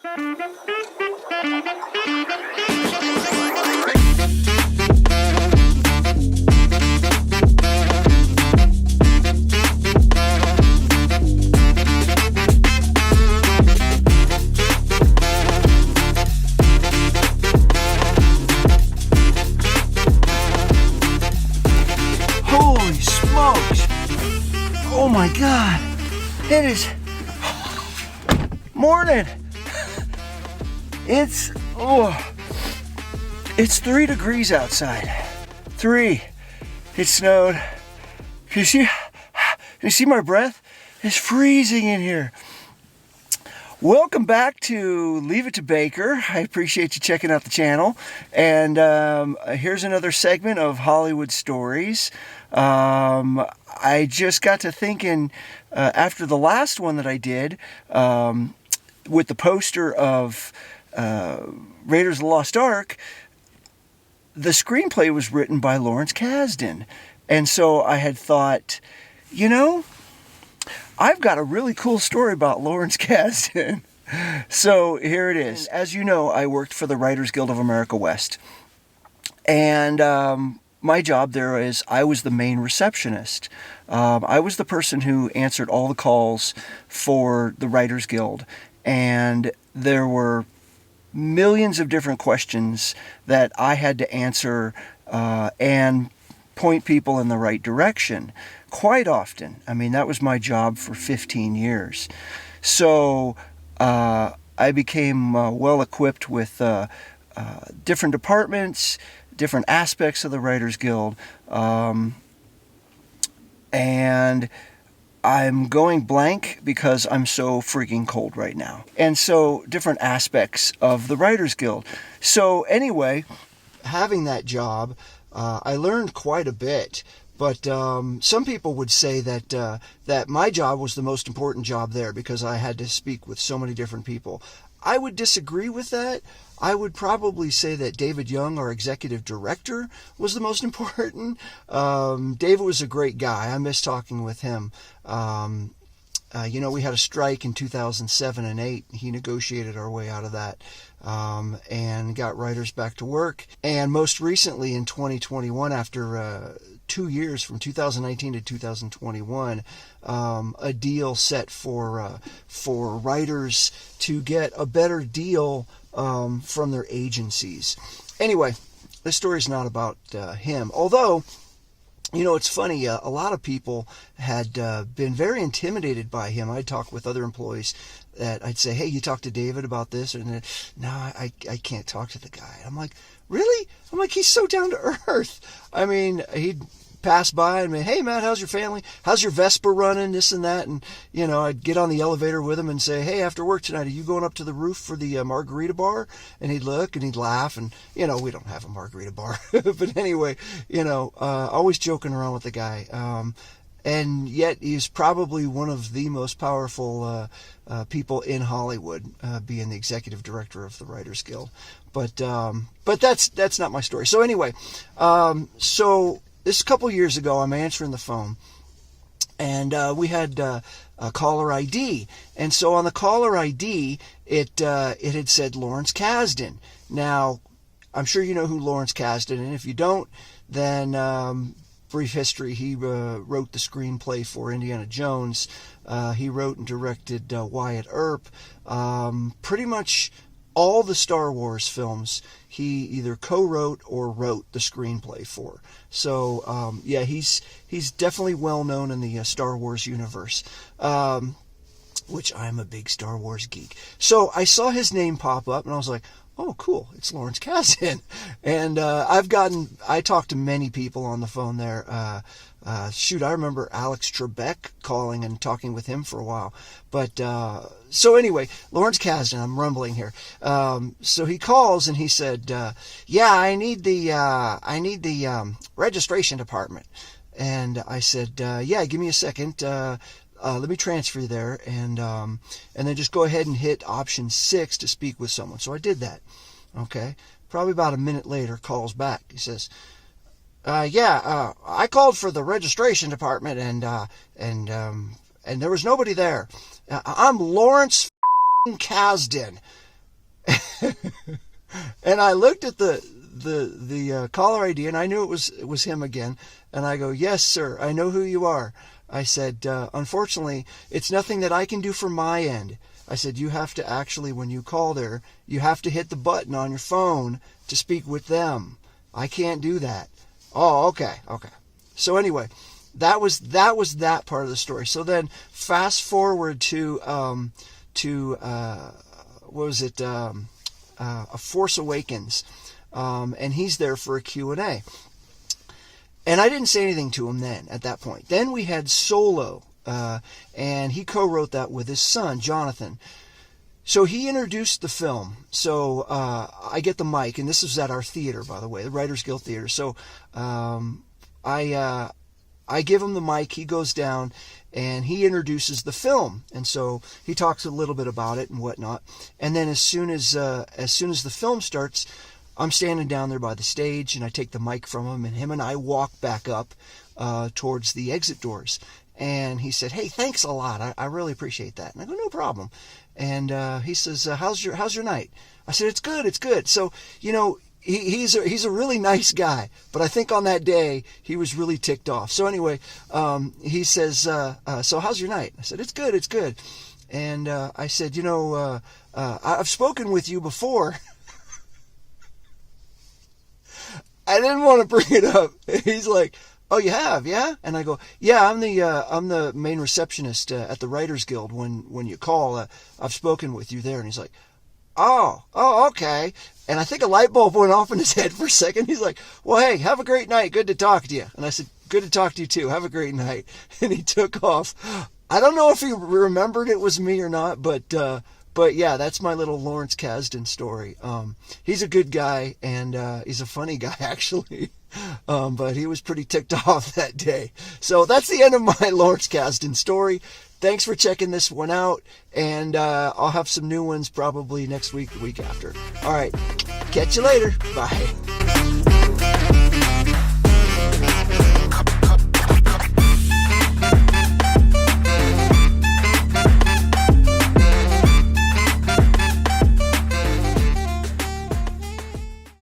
Holy smokes! Oh my God! It is morning. It's 3 degrees outside. 3. It snowed. Can you see my breath? It's freezing in here. Welcome back to Leave It to Baker. I appreciate you checking out the channel. And here's another segment of Hollywood Stories. I just got to thinking after the last one that I did with the poster of Raiders of the Lost Ark, the screenplay was written by Lawrence Kasdan. And so I had thought, I've got a really cool story about Lawrence Kasdan. So here it is. As you know, I worked for the Writers Guild of America West. And my job there is I was the main receptionist. I was the person who answered all the calls for the Writers Guild. And there were millions of different questions that I had to answer and point people in the right direction quite often. I mean, that was my job for 15 years. So I became well equipped with different departments, different aspects of the Writers Guild, and I'm going blank because I'm so freaking cold right now. And so different aspects of the Writers Guild. So anyway, having that job, I learned quite a bit. But some people would say that that my job was the most important job there because I had to speak with so many different people. I would disagree with that. I would probably say that David Young, our executive director, was the most important. David was a great guy. I miss talking with him. We had a strike in 2007 and 8. He negotiated our way out of that and got writers back to work. And most recently in 2021, after 2 years from 2019 to 2021, a deal set for writers to get a better deal from their agencies. Anyway, this story is not about him. Although, it's funny, a lot of people had been very intimidated by him. I'd talk with other employees that I'd say, hey, you talked to David about this? And no, I can't talk to the guy. I'm like, really? I'm like, he's so down to earth. I mean, he'd pass by and be, hey, Matt, how's your family? How's your Vespa running? This and that. And, I'd get on the elevator with him and say, hey, after work tonight, are you going up to the roof for the margarita bar? And he'd look and he'd laugh. And, we don't have a margarita bar. But anyway, always joking around with the guy. And yet he's probably one of the most powerful people in Hollywood, being the executive director of the Writers Guild. But that's not my story. So anyway, this couple years ago, I'm answering the phone, and we had a caller ID. And so on the caller ID, it had said Lawrence Kasdan. Now, I'm sure you know who Lawrence Kasdan, and if you don't, then brief history. He wrote the screenplay for Indiana Jones. He wrote and directed Wyatt Earp. Pretty much all the Star Wars films he either co-wrote or wrote the screenplay for. So he's definitely well known in the Star Wars universe, which I'm a big Star Wars geek. So I saw his name pop up and I was like, oh, cool, it's Lawrence Kasdan. And I talked to many people on the phone there. I remember Alex Trebek calling and talking with him for a while. But, so anyway, Lawrence Kasdan, I'm rumbling here. So he calls and he said, I need the registration department. And I said, give me a second. Let me transfer you there, and then just go ahead and hit option 6 to speak with someone. So I did that. Okay. Probably about a minute later, calls back. He says, I called for the registration department, and there was nobody there. I'm Lawrence Kasdan. And I looked at the caller ID, and I knew it was him again. And I go, "Yes, sir, I know who you are." I said, "Unfortunately, it's nothing that I can do from my end." I said, "You have to actually, when you call there, you have to hit the button on your phone to speak with them. I can't do that." "Oh, okay." So anyway, that was that part of the story. So then fast forward to what was it? A Force Awakens, and he's there for a Q&A. And I didn't say anything to him then at that point. Then we had Solo, and he co-wrote that with his son, Jonathan. So he introduced the film. So I get the mic, and this was at our theater, by the way, the Writers Guild Theater. So I give him the mic. He goes down, and he introduces the film. And so he talks a little bit about it and whatnot. And then as soon as the film starts, I'm standing down there by the stage, and I take the mic from him, and him and I walk back up towards the exit doors. And he said, "Hey, thanks a lot. I really appreciate that." And I go, "No problem." And he says, how's your night?" I said, "It's good, it's good." So, he's a really nice guy, but I think on that day he was really ticked off. So anyway, he says, "So how's your night?" I said, "It's good, it's good." And I said, "I've spoken with you before." I didn't want to bring it up. He's like, "Oh, you have, yeah?" And I go, "Yeah, I'm the main receptionist at the Writers Guild. When you call, I've spoken with you there." And he's like, Oh, okay. And I think a light bulb went off in his head for a second. He's like, "Well, hey, have a great night. Good to talk to you." And I said, "Good to talk to you too. Have a great night." And he took off. I don't know if he remembered it was me or not, but yeah, that's my little Lawrence Kasdan story. He's a good guy, and he's a funny guy, actually. But he was pretty ticked off that day. So that's the end of my Lawrence Kasdan story. Thanks for checking this one out, and I'll have some new ones probably next week, the week after. All right, catch you later. Bye.